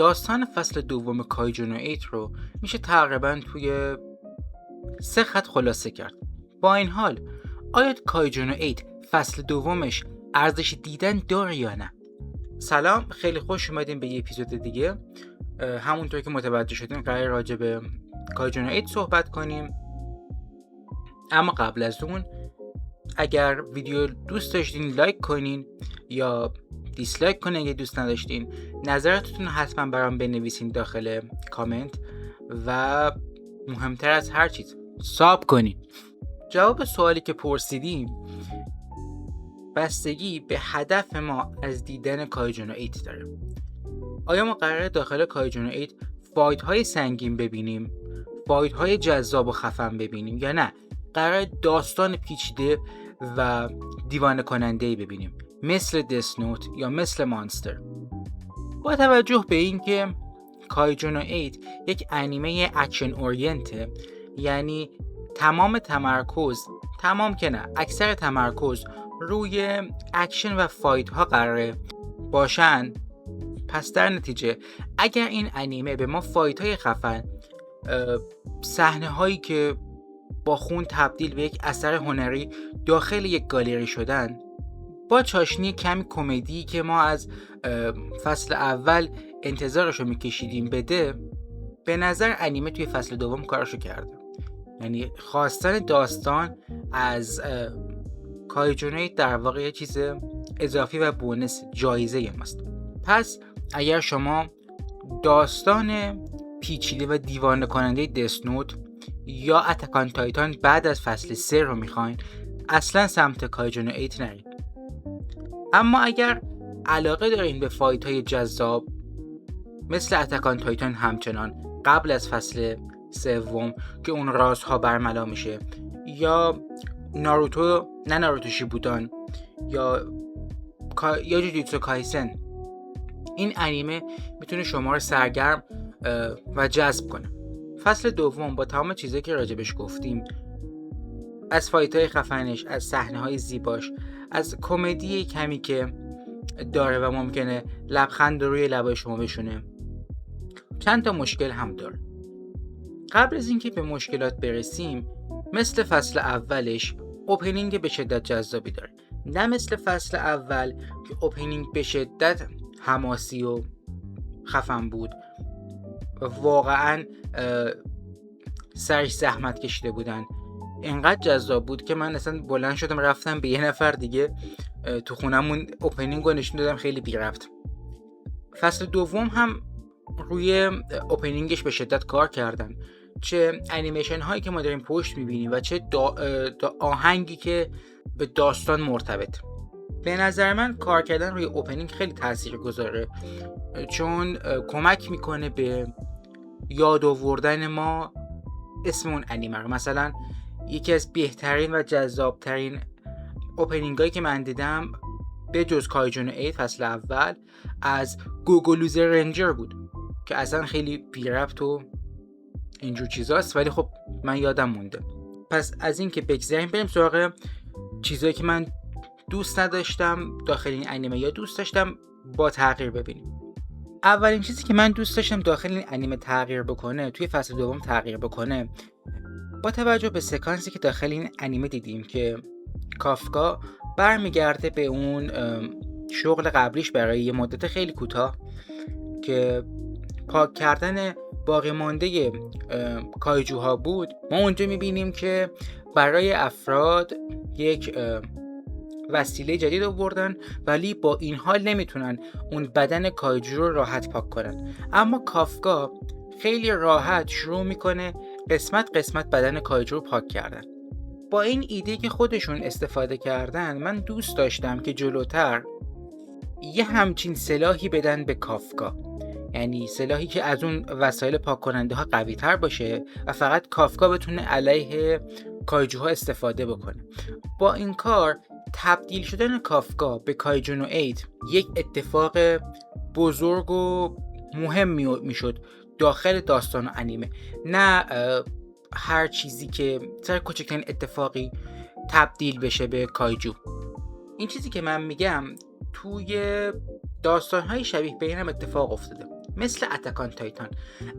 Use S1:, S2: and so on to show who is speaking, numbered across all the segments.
S1: داستان فصل دوم کایجو 8 رو میشه تقریبا توی 3 خط خلاصه کرد. با این حال آیا کایجو 8 فصل دومش ارزش دیدن داره یا نه؟ سلام، خیلی خوش اومدین به یه اپیزود دیگه. همونطور که متوجه شدین قرار راجع به کایجو 8 صحبت کنیم. اما قبل از اون اگر ویدیو دوست داشتین لایک کنین یا دیسلایک کنین اگه دوست نداشتین. نظراتتون حتما برام بنویسین داخل کامنت و مهمتر از هر چیز ساب کنین. جواب سوالی که پرسیدیم بستگی به هدف ما از دیدن کایجو 8 داره. آیا ما قراره داخل کایجو 8 فایت های سنگین ببینیم، فایت های جذاب و خفن ببینیم، یا نه قراره داستان پیچیده و دیوانه کننده‌ای ببینیم مثل دث نوت یا مثل مانستر؟ با توجه به اینکه کایجو 8 یک انیمه اکشن اورینته، یعنی اکثر تمرکز روی اکشن و فایت ها قراره باشن، پس در نتیجه اگر این انیمه به ما فایت های خفن، صحنه هایی که با خون تبدیل به یک اثر هنری داخل یک گالری شدن، با چاشنی کمی کمدی که ما از فصل اول انتظارشو میکشیدیم بده، به نظر انیمه توی فصل دوم کارشو کرده. یعنی خواستن داستان از کایجو 8 در واقع یه چیز اضافی و بونس جایزه ماست. پس اگر شما داستان پیچیده و دیوانه کننده دث نوت یا اتک آن تایتان بعد از فصل 3 رو میخواین، اصلا سمت کایجو 8 نرید. اما اگر علاقه دارین به فایت های جذاب مثل اتک آن تایتان همچنان قبل از فصل 3 که اون رازها برملا میشه، یا ناروتو شیبودان یا جوجوتسو کایسن، این انیمه میتونه شما رو سرگرم و جذب کنه. فصل دوم با تمام چیزایی که راجبش گفتیم، از فایت‌های خفنش، از صحنه‌های زیباش، از کمدی کمی که داره و ممکنه لبخند روی لبای شما بشونه، چند تا مشکل هم داره. قبل از اینکه به مشکلات برسیم، مثل فصل اولش اوپنینگ به شدت جذابی داره، نه مثل فصل اول که اوپنینگ به شدت حماسی و خفن بود، واقعا سرش زحمت کشیده بودن، اینقدر جذاب بود که من اصلا بلند شدم رفتم به یه نفر دیگه تو خونمون اوپنینگ رو نشون دادم، خیلی بی ربط. فصل دوم هم روی اوپنینگش به شدت کار کردن، چه انیمیشن هایی که ما داریم پشت میبینیم و چه آهنگی که به داستان مرتبط. به نظر من کار کردن روی اوپنینگ خیلی تأثیر گذاره، چون کمک میکنه به یاد آوردن ما اسم اون انیمه رو. مثلا یکی از بهترین و جذابترین اوپنینگ هایی که من دیدم به جز کایجو 8 فصل اول از گوگو لوزر رنجر بود که اصلا خیلی بی ربط و اینجور چیزاست، ولی خب من یادم مونده. پس از این که بگذاریم بریم سراغ چیزایی که من دوست نداشتم داخل این انیمه یا دوست داشتم با تغییر ببینیم. اولین چیزی که من دوست داشتم داخل این انیمه تغییر بکنه، توی فصل دوم تغییر بکنه، با توجه به سکانسی که داخل این انیمه دیدیم که کافکا برمیگرده به اون شغل قبلیش برای یه مدت خیلی کوتاه که پاک کردن باقی مانده کایجوها بود. ما اونجا میبینیم که برای افراد یک وسیله جدید آوردن، ولی با این حال نمیتونن اون بدن کایجو رو راحت پاک کنن. اما کافکا خیلی راحت شروع میکنه قسمت قسمت بدن کایجو رو پاک کردن. با این ایده که خودشون استفاده کردن، من دوست داشتم که جلوتر یه همچین سلاحی بدن به کافکا، یعنی سلاحی که از اون وسایل پاک کننده ها قوی تر باشه و فقط کافکا بتونه علیه کایجوها استفاده بکنه. با این کار تبدیل شدن کافکا به کایجو 8 یک اتفاق بزرگ و مهم میشد داخل داستان و انیمه، نه هر چیزی که سر کوچکترین اتفاقی تبدیل بشه به کایجو. این چیزی که من میگم توی داستان‌های شبیه به این هم اتفاق افتاده. مثل اتکان تایتان.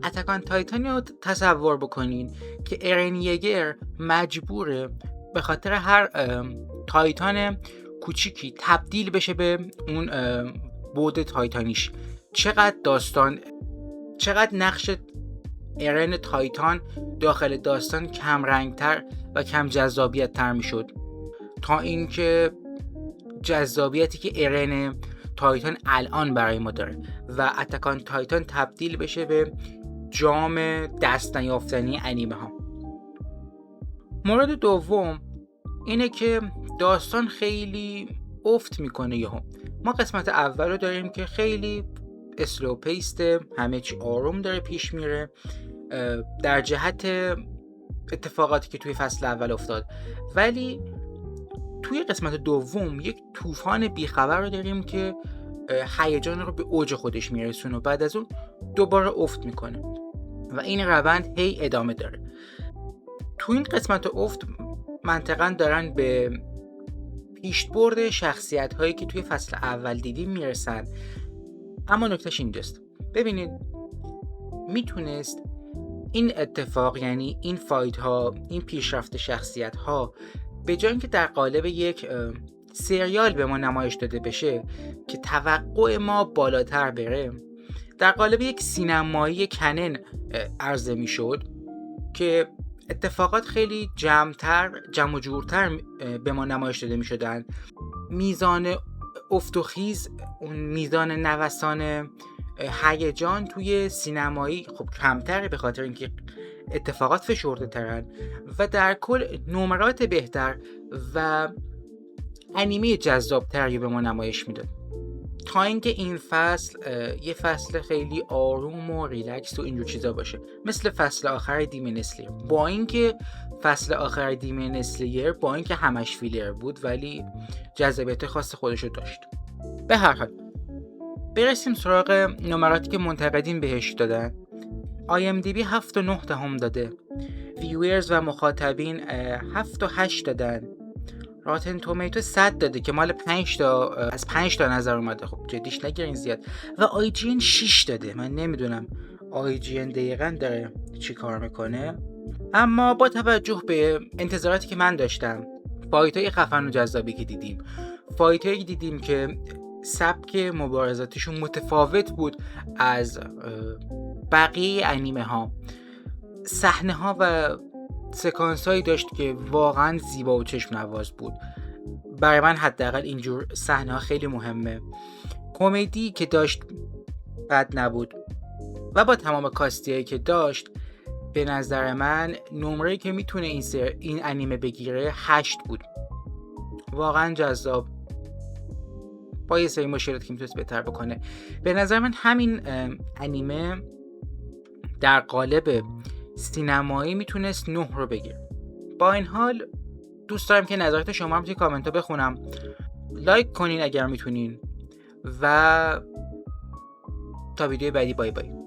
S1: اتکان تایتان رو تصور بکنین که ایرن یگر مجبوره به خاطر هر تایتان کوچیکی تبدیل بشه به اون بود تایتانیش. چقدر نقش ایرن تایتان داخل داستان کم رنگتر و کم جذابیت تر می شد تا اینکه جذابیتی که ایرن تایتان الان برای ما داره و اتکان تایتان تبدیل بشه به جام دست نیافتنی انیمه ها. مورد دوم اینه که داستان خیلی افت میکنه یهو. ما قسمت اول رو داریم که خیلی اسلو پیسته، همه چی آروم داره پیش میره در جهت اتفاقاتی که توی فصل اول افتاد، ولی توی قسمت دوم یک طوفان بیخبر رو داریم که هیجان رو به اوج خودش میرسونه و بعد از اون دوباره افت میکنه و این روند هی ادامه داره. توی این قسمت افت منطقاً دارن به پیشبرد شخصیت هایی که توی فصل اول دیدیم میرسن، اما نکتهش اینجاست. ببینید میتونست این اتفاق، یعنی این فایت ها، این پیشرفت شخصیت ها، به جای اینکه در قالب یک سریال به ما نمایش داده بشه که توقع ما بالاتر بره، در قالب یک سینمایی کنن عرضه میشد که اتفاقات خیلی جمع و جورتر به ما نمایش داده میشدن. میزان افت و خیز، اون میزان نوسان هیجان توی سینمایی خب کمتره به خاطر اینکه اتفاقات فشرده ترن و در کل نمرات بهتر و انیمه جذابتری به ما نمایش میداد. تا اینکه این فصل یه فصل خیلی آروم و ریلکس و اینجور چیزا باشه، مثل فصل آخر دیمن اسلیر. با اینکه فصل آخر دیمن اسلیر با اینکه همش فیلر بود ولی جذابیت خاص خودشو داشت. به هر حال برسیم سراغ نمراتی که منتقدین بهش دادن. IMDb 7.9 داده، ویورز و مخاطبین 7.8 دادن، راتن تومیتو 100 داده که مال 5 تا نظر اومده، خب جدیش نگیرین زیاد، و IGN 6 داده. من نمیدونم IGN دقیقاً داره چی کار میکنه، اما با توجه به انتظاراتی که من داشتم، فایتای خفن و جذابی که دیدیم، فایتایی دیدیم که سبک مبارزاتشون متفاوت بود از بقیه انیمه ها، صحنه ها و سکانس هایی داشت که واقعا زیبا و چشم نواز بود. برای من حداقل اینجور صحنه ها خیلی مهمه. کمدی که داشت بد نبود و با تمام کاستیایی که داشت به نظر من نمره‌ای که میتونه این انیمه بگیره 8 بود. واقعا جذاب، با یه سری مشکلاتی که میتونست بهتر بکنه. به نظر من همین انیمه در قالب سینمایی میتونست 9 رو بگیره. با این حال دوست دارم که نظرات شما هم توی کامنت ها بخونم. لایک کنین اگر میتونین و تا ویدیو بعدی، بای بای.